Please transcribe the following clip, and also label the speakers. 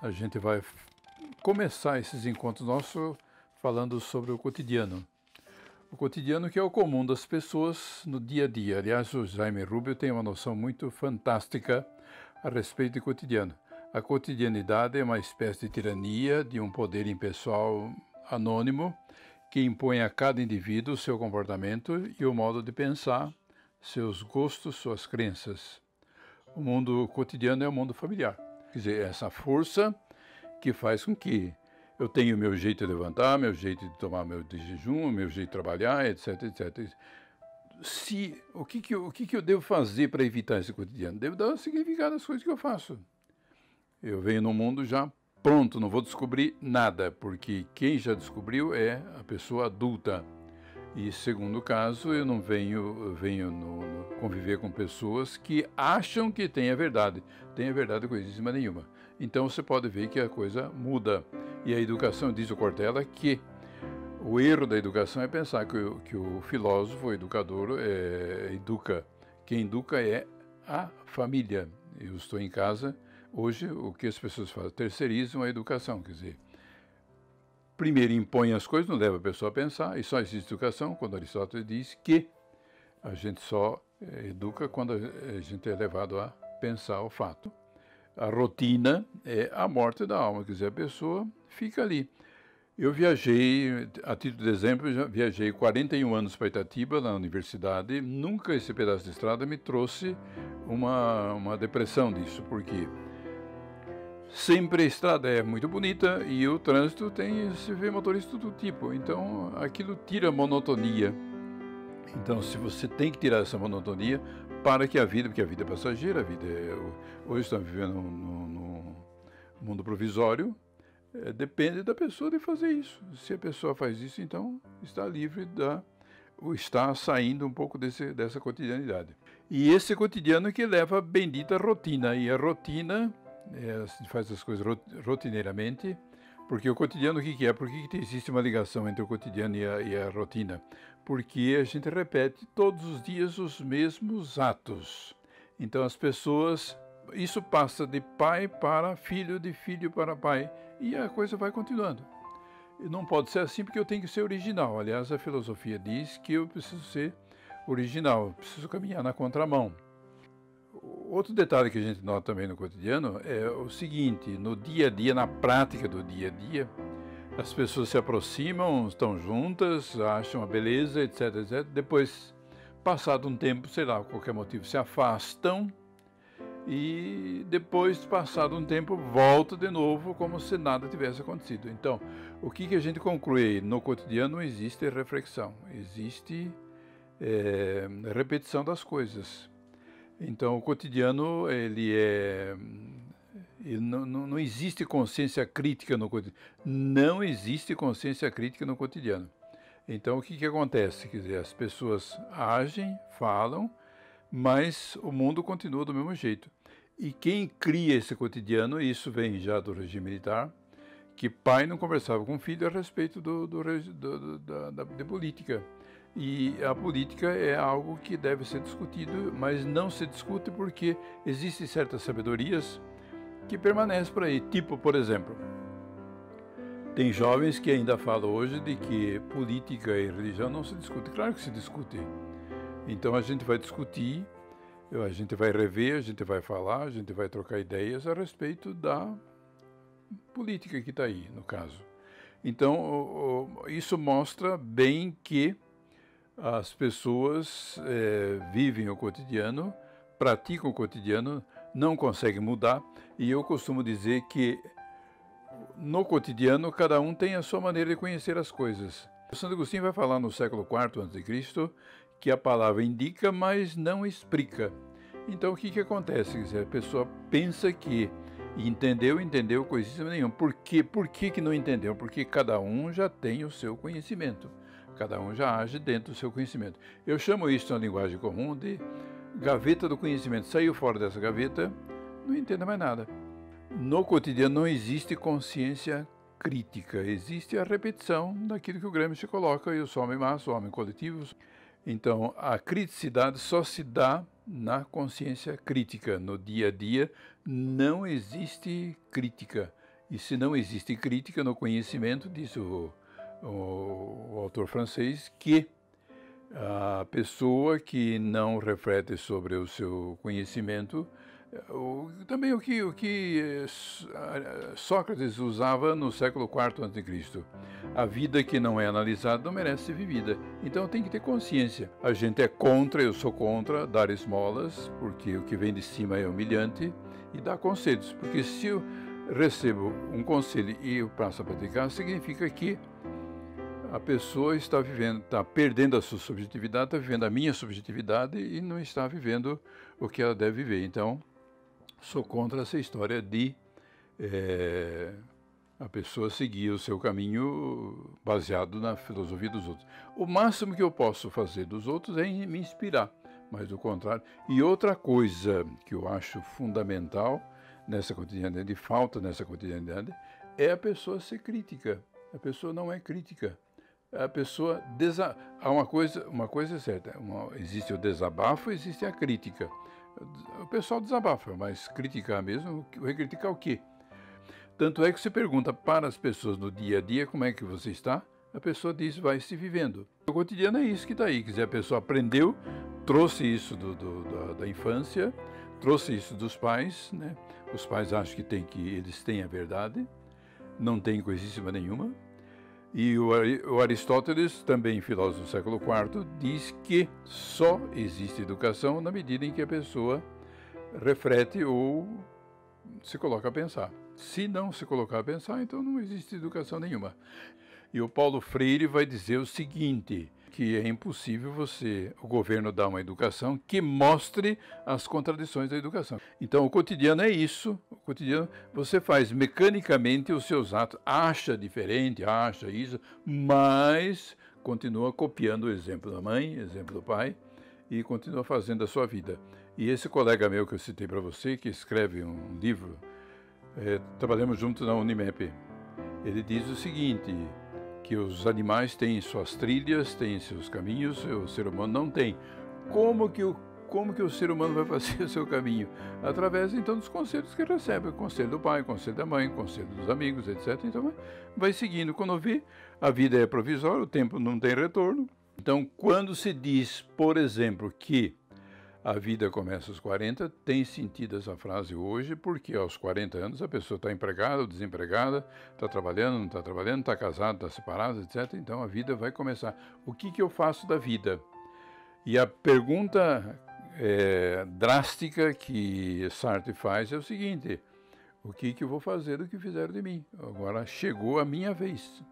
Speaker 1: A gente vai começar esses encontros nossos falando sobre o cotidiano. O cotidiano que é o comum das pessoas no dia a dia. Aliás, o Jaime Rubio tem uma noção muito fantástica a respeito do cotidiano. A cotidianidade é uma espécie de tirania de um poder impessoal anônimo que impõe a cada indivíduo seu comportamento e o modo de pensar, seus gostos, suas crenças. O mundo cotidiano é o mundo familiar. Quer dizer, essa força que faz com que eu tenha o meu jeito de levantar, meu jeito de tomar meu de jejum, meu jeito de trabalhar, etc, etc. O que eu devo fazer para evitar esse cotidiano? Devo dar um significado às coisas que eu faço. Eu venho no mundo já pronto, não vou descobrir nada, porque quem já descobriu é a pessoa adulta. E, segundo caso, eu não venho conviver com pessoas que acham que tem a verdade. Tem a verdade coisíssima nenhuma. Então, você pode ver que a coisa muda. E a educação, diz o Cortella, que o erro da educação é pensar que o filósofo, o educador, educa. Quem educa é a família. Eu estou em casa. Hoje, o que as pessoas fazem? Terceirizam a educação, quer dizer, primeiro impõe as coisas, não leva a pessoa a pensar, e só existe educação quando Aristóteles diz que a gente só educa quando a gente é levado a pensar o fato. A rotina é a morte da alma, quer dizer, a pessoa fica ali. Eu viajei, a título de exemplo, já viajei 41 anos para Itatiba, na universidade, nunca esse pedaço de estrada me trouxe uma depressão disso, porque sempre a estrada é muito bonita e o trânsito se vê motorista do tipo, então aquilo tira a monotonia. Então, se você tem que tirar essa monotonia para que a vida, porque a vida é passageira, hoje estamos vivendo no mundo provisório, depende da pessoa de fazer isso. Se a pessoa faz isso, então está livre está saindo um pouco dessa cotidianidade. E esse cotidiano que leva a bendita rotina, e a rotina a gente faz as coisas rotineiramente, porque o cotidiano o que é? Por que existe uma ligação entre o cotidiano e a rotina? Porque a gente repete todos os dias os mesmos atos. Então as pessoas, isso passa de pai para filho, de filho para pai, e a coisa vai continuando. E não pode ser assim porque eu tenho que ser original. Aliás, a filosofia diz que eu preciso ser original, eu preciso caminhar na contramão. Outro detalhe que a gente nota também no cotidiano é o seguinte: no dia a dia, na prática do dia a dia, as pessoas se aproximam, estão juntas, acham a beleza, etc, etc. Depois, passado um tempo, sei lá, por qualquer motivo, se afastam e depois, passado um tempo, volta de novo como se nada tivesse acontecido. Então, o que a gente conclui? No cotidiano não existe reflexão, existe repetição das coisas. Então, o cotidiano, não existe consciência crítica no cotidiano. Não existe consciência crítica no cotidiano. Então, o que acontece? Quer dizer, as pessoas agem, falam, mas o mundo continua do mesmo jeito. E quem cria esse cotidiano, isso vem já do regime militar, que pai não conversava com filho a respeito de política. E a política é algo que deve ser discutido, mas não se discute porque existem certas sabedorias que permanecem por aí. Tipo, por exemplo, tem jovens que ainda falam hoje de que política e religião não se discute. Claro que se discute. Então a gente vai discutir, a gente vai rever, a gente vai falar, a gente vai trocar ideias a respeito da política que está aí, no caso. Então, isso mostra bem que as pessoas vivem o cotidiano, praticam o cotidiano, não conseguem mudar, e eu costumo dizer que no cotidiano cada um tem a sua maneira de conhecer as coisas. O Santo Agostinho vai falar no século IV a.C. que a palavra indica, mas não explica. Então o que acontece? Quer dizer, a pessoa pensa que entendeu coisíssima nenhuma. Por que não entendeu? Porque cada um já tem o seu conhecimento. Cada um já age dentro do seu conhecimento. Eu chamo isso na linguagem comum de gaveta do conhecimento. Saiu fora dessa gaveta, não entende mais nada. No cotidiano não existe consciência crítica, existe a repetição daquilo que o Gramsci coloca, e o homem massa, o homem coletivo. Então, a criticidade só se dá na consciência crítica. No dia a dia não existe crítica. E se não existe crítica no conhecimento, diz o autor francês, que a pessoa que não reflete sobre o seu conhecimento, também o que Sócrates usava no século IV a.C., a vida que não é analisada não merece ser vivida. Então tem que ter consciência. A gente é contra, eu sou contra dar esmolas, porque o que vem de cima é humilhante, e dar conselhos, porque se eu recebo um conselho e eu passo a praticar, significa que a pessoa está perdendo a sua subjetividade, está vivendo a minha subjetividade e não está vivendo o que ela deve viver. Então, sou contra essa história de a pessoa seguir o seu caminho baseado na filosofia dos outros. O máximo que eu posso fazer dos outros é me inspirar, mas do contrário. E outra coisa que eu acho fundamental nessa cotidianidade, falta nessa cotidianidade, é a pessoa ser crítica. A pessoa não é crítica. A pessoa há uma coisa é certa, existe o desabafo, existe a crítica. O pessoal desabafa, mas criticar mesmo, vai criticar o quê? Tanto é que você pergunta para as pessoas no dia a dia como é que você está, a pessoa diz, vai se vivendo. O cotidiano é isso que está aí, quer dizer, a pessoa aprendeu, trouxe isso da infância, trouxe isso dos pais, né? Os pais acham que eles têm a verdade, não tem coisíssima nenhuma. E o Aristóteles, também filósofo do século IV, diz que só existe educação na medida em que a pessoa reflete ou se coloca a pensar. Se não se colocar a pensar, então não existe educação nenhuma. E o Paulo Freire vai dizer o seguinte, que é impossível o governo dar uma educação que mostre as contradições da educação. Então, o cotidiano é isso. O cotidiano, você faz mecanicamente os seus atos, acha diferente, acha isso, mas continua copiando o exemplo da mãe, o exemplo do pai, e continua fazendo a sua vida. E esse colega meu que eu citei para você, que escreve um livro, trabalhamos juntos na Unimep, ele diz o seguinte, que os animais têm suas trilhas, têm seus caminhos, o ser humano não tem. Como que o ser humano vai fazer o seu caminho? Através, então, dos conselhos que recebe, o conselho do pai, o conselho da mãe, o conselho dos amigos, etc. Então, vai seguindo. Quando vê, a vida é provisória, o tempo não tem retorno. Então, quando se diz, por exemplo, que a vida começa aos 40, tem sentido essa frase hoje, porque aos 40 anos a pessoa está empregada ou desempregada, está trabalhando, não está trabalhando, está casada, está separada, etc. Então a vida vai começar. O que eu faço da vida? E a pergunta drástica que Sartre faz é o seguinte, o que eu vou fazer do que fizeram de mim? Agora chegou a minha vez.